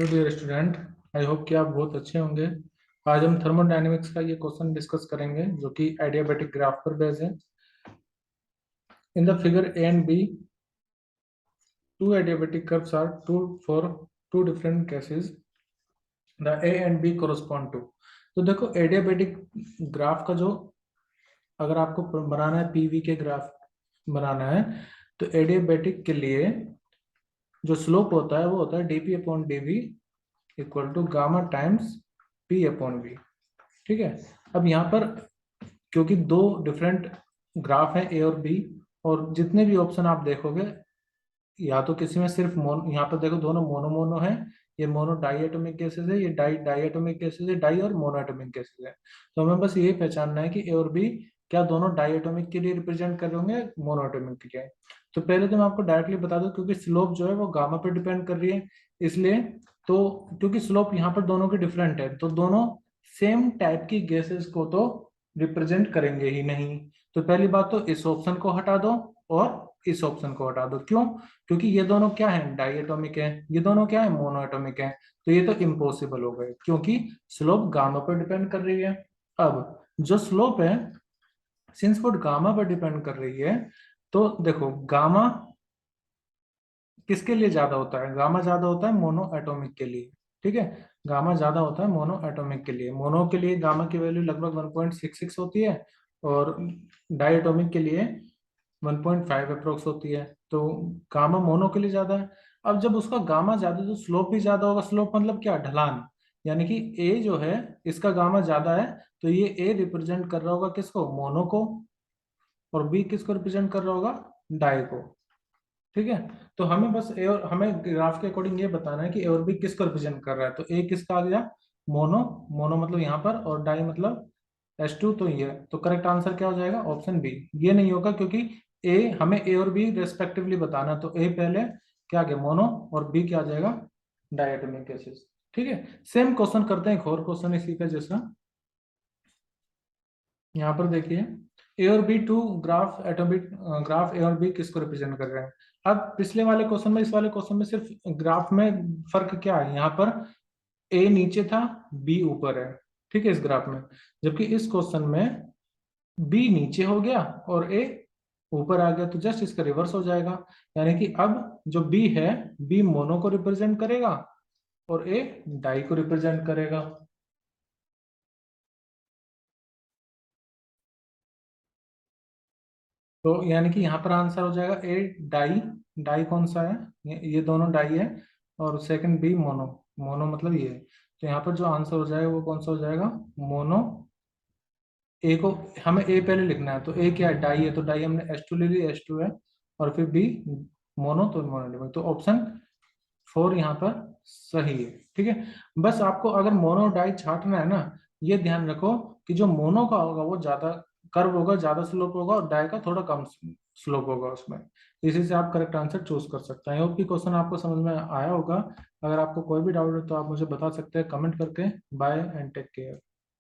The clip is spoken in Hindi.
Hello dear student. I hope कि आप बहुत अच्छे होंगे। आज हम थर्मोडायनेमिक्स का ये क्वेश्चन डिस्कस करेंगे जो कि एडियाबैटिक ग्राफ पर बेस्ड है। In the figure A and B, two adiabatic curves are two for two different cases. The A and B correspond to. तो देखो एडियाबैटिक ग्राफ का जो, अगर आपको बनाना है पीवी के ग्राफ बनाना है, तो एडियाबैटिक के लिए जो स्लोप होता है वो होता है DP upon DV equal to gamma times P upon V. ठीक है। अब यहाँ पर क्योंकि दो डिफरेंट ग्राफ हैं ए और बी, और जितने भी ऑप्शन आप देखोगे या तो किसी में सिर्फ मोनो, यहाँ पर देखो दोनों मोनो मोनो है, ये मोनो डाई एटोमिक केसेस है, ये डाई डाई एटोमिक केसेस है, डाई और मोनो एटोमिक केसेस है। तो हमें बस ये पहचानना है कि ए और बी क्या दोनों डाई एटोमिक के लिए रिप्रेजेंट कर रहे होंगे, मोनो एटोमिक के लिए। तो पहले तो मैं आपको डायरेक्टली बता दूं, क्योंकि स्लोप जो है वो गामा पे डिपेंड कर रही है, इसलिए तो क्योंकि स्लोप यहाँ पर दोनों की डिफरेंट है, तो दोनों सेम टाइप की गैसेस को तो रिप्रेजेंट करेंगे ही नहीं। तो पहली बात तो इस ऑप्शन को हटा दो और इस ऑप्शन को हटा दो। क्यों? क्योंकि ये दोनों क्या है, डाइएटोमिक है, ये दोनों क्या है, मोनोएटोमिक है। तो ये तो इम्पॉसिबल हो गए, क्योंकि स्लोप गामा पर डिपेंड कर रही है। अब जो स्लोप है, सिंस वो गामा पर डिपेंड कर रही है, तो देखो गामा किसके लिए ज्यादा होता है? गामा ज्यादा होता है मोनो एटोमिक के लिए। ठीक है, गामा ज्यादा होता है मोनो एटोमिक के लिए। मोनो के लिए गामा की वैल्यू लगभग 1.66 होती है, और डाइएटोमिक के लिए 1.5 अप्रोक्स होती है। तो गामा मोनो के लिए ज्यादा है। अब जब उसका गामा ज्यादा है तो स्लोप भी ज्यादा होगा। स्लोप मतलब क्या? ढलान। यानी कि ए जो है, इसका गामा ज्यादा है, तो ये ए रिप्रेजेंट कर रहा होगा किसको? मोनो को। और बी किसको रिप्रेजेंट कर रहा होगा? डाई को। ठीक है। तो हमें बस ए और हमें ग्राफ के अकॉर्डिंग ये बताना है कि ए और बी किसको रिप्रेजेंट कर रहा है। तो ए किसका आ गया? मोनो। मोनो मतलब यहाँ पर, और डाई मतलब H2। तो ये तो करेक्ट आंसर क्या हो जाएगा? Option B. ये नहीं होगा क्योंकि ए, हमें ए और बी रेस्पेक्टिवली बताना है, तो ए पहले क्या आ गया? मोनो, और बी क्या आ जाएगा? Diatomic cases. ठीक है। सेम क्वेश्चन करते हैं, एक और क्वेश्चन इसी का जैसा। यहाँ पर देखिए, ए और B two graph atomic graph A और बी किसको रिप्रेजेंट कर रहे हैं? अब पिछले वाले क्वेश्चन में, इस वाले क्वेश्चन में सिर्फ ग्राफ में फर्क क्या है? यहाँ पर ए नीचे था, बी ऊपर है। ठीक है, इस ग्राफ में। जबकि इस क्वेश्चन में बी नीचे हो गया और ए ऊपर आ गया, तो जस्ट इसका रिवर्स हो जाएगा। यानी कि अब जो बी है, बी मोनो को रिप्रेजेंट करेगा और ए डाई को रिप्रेजेंट करेगा। तो यानी कि यहाँ पर आंसर हो जाएगा ए डाई। डाई कौन सा है? ये दोनों डाई है। और सेकंड बी मोनो। मोनो मतलब ये है। तो यहाँ पर जो आंसर हो जाएगा वो कौन सा हो जाएगा? मोनो। ए को हमें ए पहले लिखना है, तो ए क्या है? डाई है, तो डाई हमने H2 ले ली, H2 है। और फिर बी मोनो, तो मोनो। तो ऑप्शन 4 यहाँ पर सही है। ठीक है। बस आपको अगर मोनो डाई छांटना है ना, ये ध्यान रखो कि जो मोनो का होगा वो ज्यादा कर्व होगा, ज्यादा स्लोप होगा, और डाई का थोड़ा कम स्लोप होगा उसमें। इसी से आप करेक्ट आंसर चूज कर सकते हैं। आई होप कि क्वेश्चन आपको समझ में आया होगा। अगर आपको कोई भी डाउट है तो आप मुझे बता सकते हैं कमेंट करके। Bye and take care.